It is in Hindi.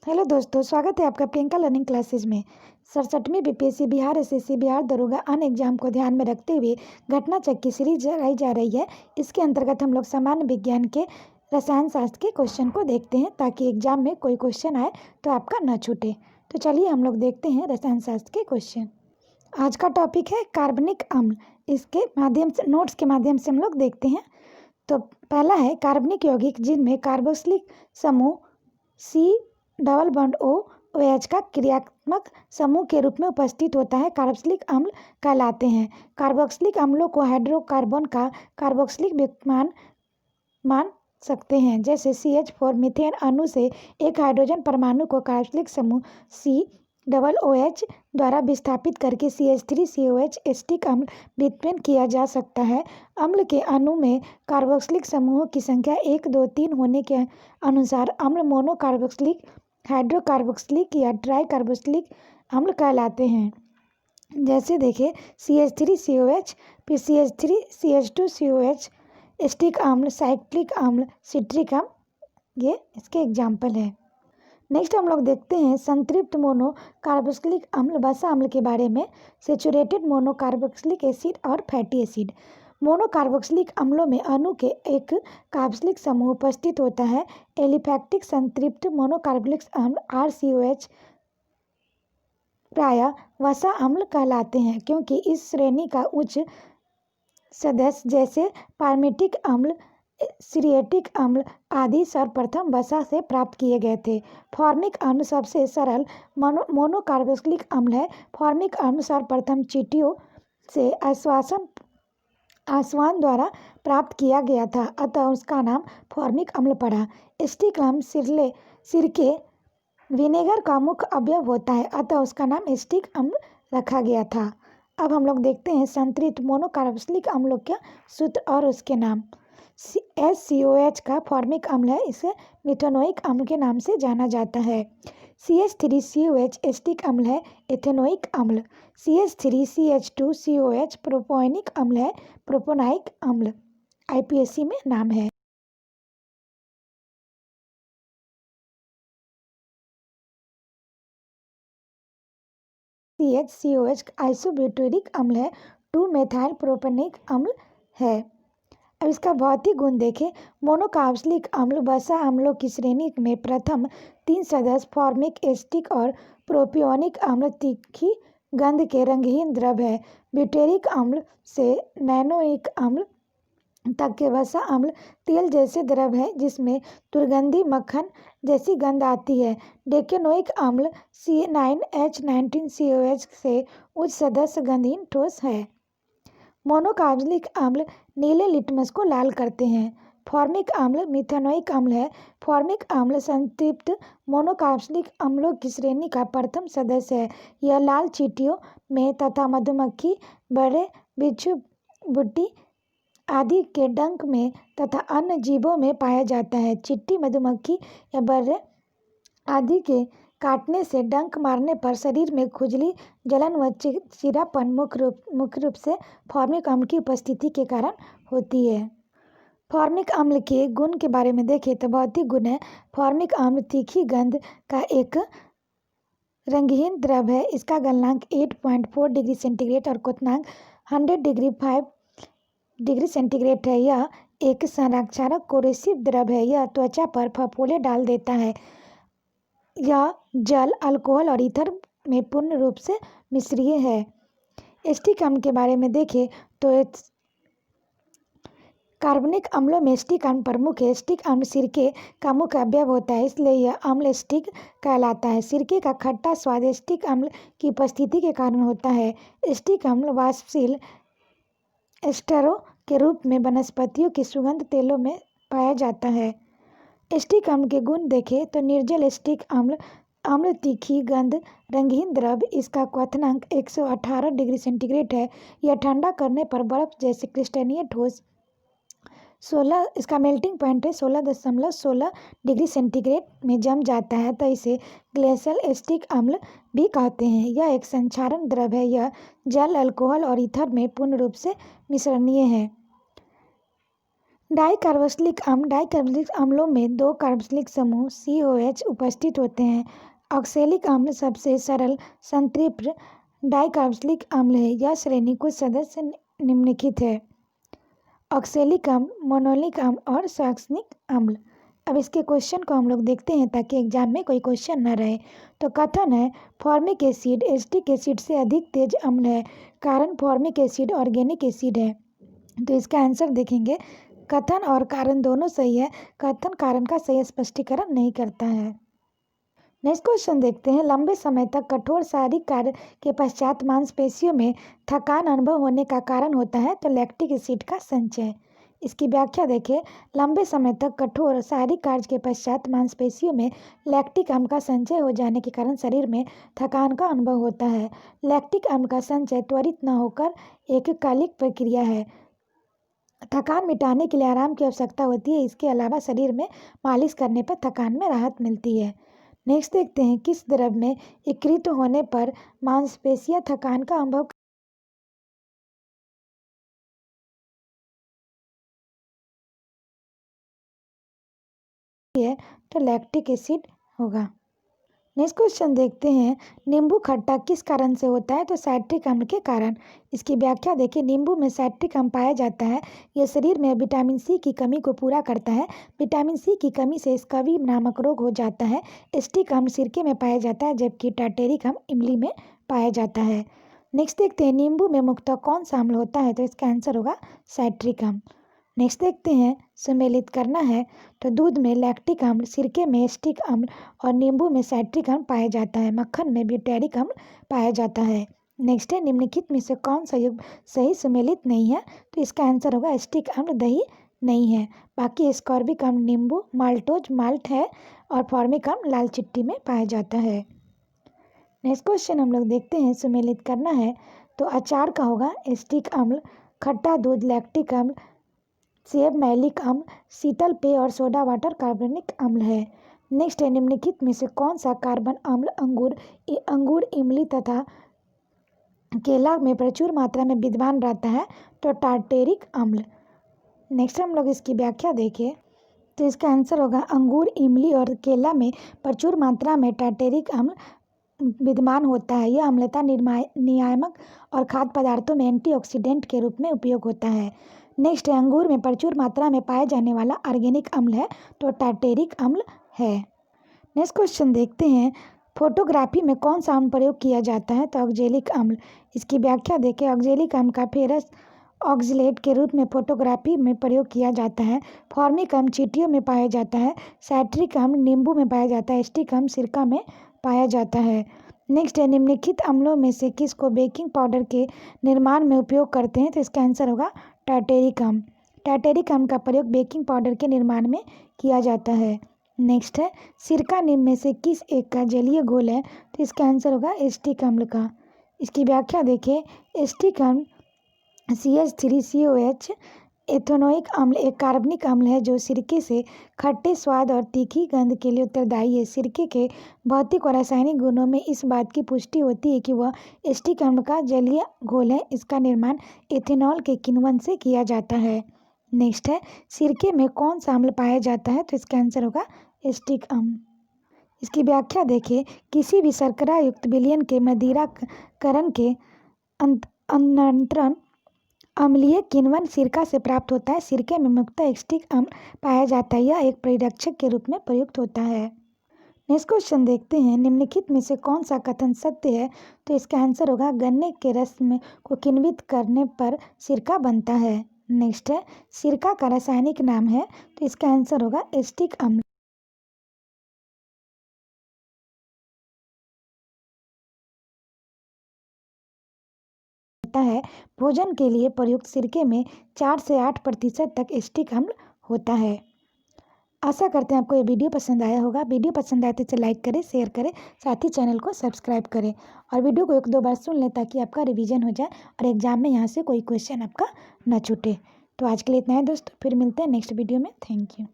हेलो दोस्तों, स्वागत है आपका प्रियंका लर्निंग क्लासेज में। 67वीं बीपीएससी बिहार एसएससी बिहार दरोगा अन्य एग्जाम को ध्यान में रखते हुए घटना चक्र की सीरीज चलाई जा रही है। इसके अंतर्गत हम लोग सामान्य विज्ञान के रसायन शास्त्र के क्वेश्चन को देखते हैं ताकि एग्जाम में कोई क्वेश्चन आए तो आपका न छूटे। तो चलिए हम लोग देखते हैं रसायन शास्त्र के क्वेश्चन। आज का टॉपिक है कार्बनिक अम्ल। इसके माध्यम से नोट्स के माध्यम से हम लोग देखते हैं। तो पहला है कार्बनिक यौगिक जिनमें कार्बोक्सिलिक समूह C डबल बॉन्ड OH का क्रियात्मक समूह के रूप में उपस्थित होता है कार्बोक्सिलिक अम्ल कहलाते हैं। कार्बोक्सिलिक अम्लों को हाइड्रोकार्बन का कार्बोक्सिलिक मान सकते हैं, जैसे CH4 मीथेन अणु से एक हाइड्रोजन परमाणु को कार्बोक्सिलिक समूह COOH द्वारा विस्थापित करके CH3COH एसिटिक अम्ल व्युत्पन्न किया जा सकता है। अम्ल के अणु में कार्बोक्सिलिक समूहों की संख्या 1, 2, 3 होने के अनुसार अम्ल मोनोकार्बोक्सिलिक, हाइड्रोकार्बोक्सिलिक या ट्राई कार्बोक्सिलिक अम्ल कहलाते हैं। जैसे देखिए CH3COH, फिर CH3CH2COH, एसिटिक अम्ल, साइक्लिक अम्ल, सिट्रिक अम्ल, ये इसके एग्जाम्पल है। नेक्स्ट हम लोग देखते हैं संतृप्त मोनो कार्बोक्सिलिक अम्ल वसा अम्ल के बारे में। सेचुरेटेड मोनो कार्बोक्सिलिक एसिड और फैटी एसिड। मोनो कार्बोक्सिलिक अम्लों में अणु के एक कार्बोक्सिलिक समूह उपस्थित होता है। एलिफैक्टिक संतृप्त मोनो कार्बोक्सिलिक अम्ल RCOH प्रायः वसा अम्ल कहलाते हैं, क्योंकि इस श्रेणी का उच्च सदस्य जैसे पारमेटिक अम्ल, सीरिएटिक अम्ल आदि सर्वप्रथम वसा से प्राप्त किए गए थे। फॉर्मिक अम्ल सबसे सरल मोनोकार्बोक्सिलिक अम्ल है। फॉर्मिक अम्ल सर्वप्रथम चींटियों से आसवन द्वारा प्राप्त किया गया था, अतः उसका नाम फॉर्मिक अम्ल पड़ा। एसिटिक अम्ल सिरके विनेगर का मुख्य अवयव होता है, अतः उसका नाम एसिटिक अम्ल रखा गया था। अब हम लोग देखते हैं संतृप्त मोनोकार्बोक्सिलिक अम्लों के सूत्र और उसके नाम। SCOH का फॉर्मिक अम्ल है, इसे मिथेनोइक अम्ल के नाम से जाना जाता है। CH3COH एसिटिक अम्ल है, एथेनोइक अम्ल। CH3CH2COH प्रोपोनिक अम्ल है, प्रोपोनाइक अम्ल। IPSC में नाम है। CHCOH आइसोब्यूटेरिक अम्ल है, 2-मेथाइल प्रोपेनिक अम्ल है। अब इसका भौतिक गुण देखें। मोनोकार्बोक्सिलिक अम्ल वसा अम्लों की श्रेणी में प्रथम 3 सदस्य फॉर्मिक, एसिटिक और प्रोपियोनिक अम्ल तीखी गंध के रंगहीन द्रव है। ब्यूटेरिक अम्ल से नैनोइक अम्ल तक के वसा अम्ल तेल जैसे द्रव है जिसमें दुर्गंधी मक्खन जैसी गंध आती है। डेकेनोइक अम्ल C9H19COH से उच्च सदस्य गंधहीन ठोस है। मोनोकार्बोक्सिलिक अम्ल नीले लिटमस को लाल करते हैं। फॉर्मिक अम्ल मिथेनोइक अम्ल है। फॉर्मिक अम्ल संतृप्त मोनोकार्बोक्सिलिक अम्लों की श्रेणी का प्रथम सदस्य है। यह लाल चींटियों में तथा मधुमक्खी, बड़े बिच्छू, बुट्टी आदि के डंक में तथा अन्य जीवों में पाया जाता है। चींटी, मधुमक्खी या बर्रे आदि के काटने से डंक मारने पर शरीर में खुजली, जलन व चिड़चिड़ापन मुख्य रूप से फॉर्मिक अम्ल की उपस्थिति के कारण होती है। फॉर्मिक अम्ल के गुण के बारे में देखें तो भौतिक गुण है। फॉर्मिक अम्ल तीखी गंध का एक रंगहीन द्रव है। इसका गलनांक 8.4 डिग्री सेंटीग्रेड और क्वथनांक 105 डिग्री सेंटीग्रेड है। यह एक संरक्षक कोरोसिव द्रव है। यह त्वचा पर फफोले डाल देता है। यह जल, अल्कोहल और ईथर में पूर्ण रूप से मिश्रीय है। एसिटिक अम्ल के बारे में देखें तो कार्बनिक अम्लों में एसिटिक अम्ल प्रमुख है। एसिटिक अम्ल सिरके का मुख्य अवयव होता है, इसलिए यह अम्ल एसिटिक कहलाता है। सिरके का खट्टा स्वाद एसिटिक अम्ल की उपस्थिति के कारण होता है। एसिटिक अम्ल वाष्पशील एस्टरों के रूप में वनस्पतियों की सुगंध तेलों में पाया जाता है। एसिटिक अम्ल के गुण देखें तो निर्जल एसिटिक अम्ल तीखी गंध, रंगहीन द्रव। इसका क्वथनांक 118 डिग्री सेंटीग्रेड है। यह ठंडा करने पर बर्फ जैसे क्रिस्टलीय ठोस इसका मेल्टिंग पॉइंट है 16.16 डिग्री सेंटीग्रेड में जम जाता है, तो इसे ग्लेशियल एसिटिक अम्ल भी कहते हैं। यह एक संक्षारण द्रव है। यह जल, अल्कोहल और ईथर में पूर्ण रूप से मिश्रणीय है। डाइकार्बोक्सिलिक अम्लों में 2 कार्बोक्सिलिक समूह COH उपस्थित होते हैं। ऑक्सैलिक अम्ल सबसे सरल संतृप्त डाइकार्बोक्सिलिक अम्ल है। यह श्रेणी कुछ सदस्य निम्नलिखित है: ऑक्सैलिक अम्ल, मोनोलिक अम्ल और सक्सिनिक अम्ल। अब इसके क्वेश्चन को हम लोग देखते हैं ताकि एग्जाम में कोई क्वेश्चन न रहे। तो कथन है फॉर्मिक एसिड एसिटिक एसिड से अधिक तेज अम्ल है, कारण फॉर्मिक एसिड ऑर्गेनिक एसिड है। तो इसका आंसर देखेंगे, कथन और कारण दोनों सही है। कथन कारण का सही स्पष्टीकरण नहीं करता है। नेक्स्ट क्वेश्चन देखते हैं, लंबे समय तक कठोर शारीरिक कार्य के पश्चात मांसपेशियों में थकान अनुभव होने का कारण होता है। तो लैक्टिक एसिड का संचय। इसकी व्याख्या देखें, लंबे समय तक कठोर शारीरिक कार्य के पश्चात मांसपेशियों में लैक्टिक अम्ल का संचय हो जाने के कारण शरीर में थकान का अनुभव होता है। लैक्टिक अम्ल का संचय त्वरित न होकर एककालिक प्रक्रिया है। थकान मिटाने के लिए आराम की आवश्यकता होती है। इसके अलावा शरीर में मालिश करने पर थकान में राहत मिलती है। नेक्स्ट देखते हैं, किस द्रव में एकत्रित होने पर मांसपेशियां थकान का अनुभव है। तो लैक्टिक एसिड होगा। नेक्स्ट क्वेश्चन देखते हैं, नींबू खट्टा किस कारण से होता है। तो साइट्रिक अम्ल के कारण। इसकी व्याख्या देखिए, नींबू में साइट्रिक अम्ल पाया जाता है। यह शरीर में विटामिन सी की कमी को पूरा करता है। विटामिन सी की कमी से स्कर्वी नामक रोग हो जाता है। एसिटिक अम्ल सिरके में पाया जाता है, जबकि टार्टेरिक अम्ल इमली में पाया जाता है। नेक्स्ट देखते हैं, नींबू में मुख्यतः कौन सा अम्ल होता है। तो इसका आंसर होगा साइट्रिक अम्ल। नेक्स्ट देखते हैं, सम्मिलित करना है। तो दूध में लैक्टिक अम्ल, सिरके में एसिटिक अम्ल और नींबू में साइट्रिक अम्ल पाया जाता है। मक्खन में ब्यूटेरिक अम्ल पाया जाता है। नेक्स्ट है, निम्नलिखित में से कौन सा युग्म सही सम्मिलित नहीं है। तो इसका आंसर होगा एसिटिक अम्ल दही नहीं है। बाकी एस्कॉर्बिक अम्ल नींबू, माल्टोज माल्ट है और फॉर्मिक अम्ल लाल चिट्टी में पाया जाता है। नेक्स्ट क्वेश्चन हम लोग देखते हैं, सम्मिलित करना है। तो अचार का होगा एसिटिक अम्ल, खट्टा दूध लैक्टिक अम्ल, सेब मैलिक अम्ल, शीतल पेय और सोडा वाटर कार्बनिक अम्ल है। नेक्स्ट है, निम्नलिखित में से कौन सा कार्बन अम्ल अंगूर इमली तथा केला में प्रचुर मात्रा में विद्यमान रहता है। तो टार्टेरिक अम्ल। नेक्स्ट हम लोग इसकी व्याख्या देखें, तो इसका आंसर होगा अंगूर इमली और केला में प्रचुर मात्रा में टार्टेरिक अम्ल विद्यमान होता है। यह अम्लता नियामक और खाद्य पदार्थों में एंटीऑक्सीडेंट के रूप में उपयोग होता है। नेक्स्ट है, अंगूर में प्रचुर मात्रा में पाए जाने वाला ऑर्गेनिक अम्ल है। तो टार्टेरिक अम्ल है। नेक्स्ट क्वेश्चन देखते हैं, फोटोग्राफी में कौन सा अम्ल प्रयोग किया जाता है। तो ऑक्जेलिक अम्ल। इसकी व्याख्या देखें, ऑक्जेलिक अम्ल का फेरस ऑक्सलेट के रूप में फोटोग्राफी में प्रयोग किया जाता है। फॉर्मिक अम्ल चींटियों में पाया जाता है। साइट्रिक अम्ल नींबू में पाया जाता है। एसिटिक अम्ल सिरका में पाया जाता है। नेक्स्ट है, निम्नलिखित अम्लों में से किसको बेकिंग पाउडर के निर्माण में उपयोग करते हैं। तो इसका आंसर होगा टार्टेरिक अम्ल। टार्टेरिक अम्ल का प्रयोग बेकिंग पाउडर के निर्माण में किया जाता है। नेक्स्ट है, सिरका निम्न में से किस एक का जलीय घोल है। तो इसका आंसर होगा एसिटिक अम्ल का। इसकी व्याख्या देखें, एसिटिक अम्ल CH3COH एथेनोइक अम्ल एक कार्बनिक अम्ल है जो सिरके से खट्टे स्वाद और तीखी गंध के लिए उत्तरदायी है। सिरके के भौतिक और रासायनिक गुणों में इस बात की पुष्टि होती है कि वह एसिटिक अम्ल का जलीय घोल है। इसका निर्माण इथेनॉल के किण्वन से किया जाता है। नेक्स्ट है, सिरके में कौन सा अम्ल पाया जाता है। तो इसका आंसर होगा एसिटिक अम्ल। इसकी व्याख्या देखिए, किसी भी शर्करा युक्त विलयन के मदिराकरण के अनंतरण अम्लीय किण्वन सिरका से प्राप्त होता है। सिरके में मुख्यतः एसिटिक अम्ल पाया जाता है। यह एक परिरक्षक के रूप में प्रयुक्त होता है। नेक्स्ट क्वेश्चन देखते हैं, निम्नलिखित में से कौन सा कथन सत्य है। तो इसका आंसर होगा गन्ने के रस में को किण्वित करने पर सिरका बनता है। नेक्स्ट है, सिरका का रासायनिक नाम है। तो इसका आंसर होगा एसिटिक अम्ल। है भोजन के लिए प्रयुक्त सिरके में 4 से 8% तक एसिटिक अम्ल होता है। आशा करते हैं आपको ये वीडियो पसंद आया होगा। वीडियो पसंद आए तो इसे लाइक करें, शेयर करें, साथ ही चैनल को सब्सक्राइब करें और वीडियो को 1-2 बार सुन लें ताकि आपका रिवीजन हो जाए और एग्जाम में यहाँ से कोई क्वेश्चन आपका न छूटे। तो आज के लिए इतना है दोस्तों, फिर मिलते हैं नेक्स्ट वीडियो में। Thank you.